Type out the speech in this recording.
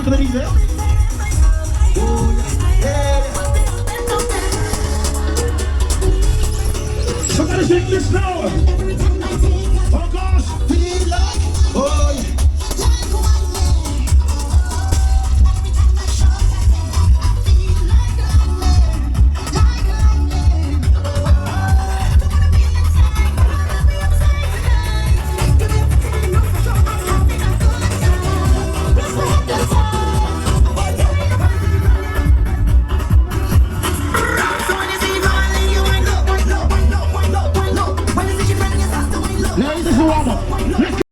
to the DJ. Somebody shake this now. Oh gosh. Feel like, oh yeah. Ladies and gentlemen,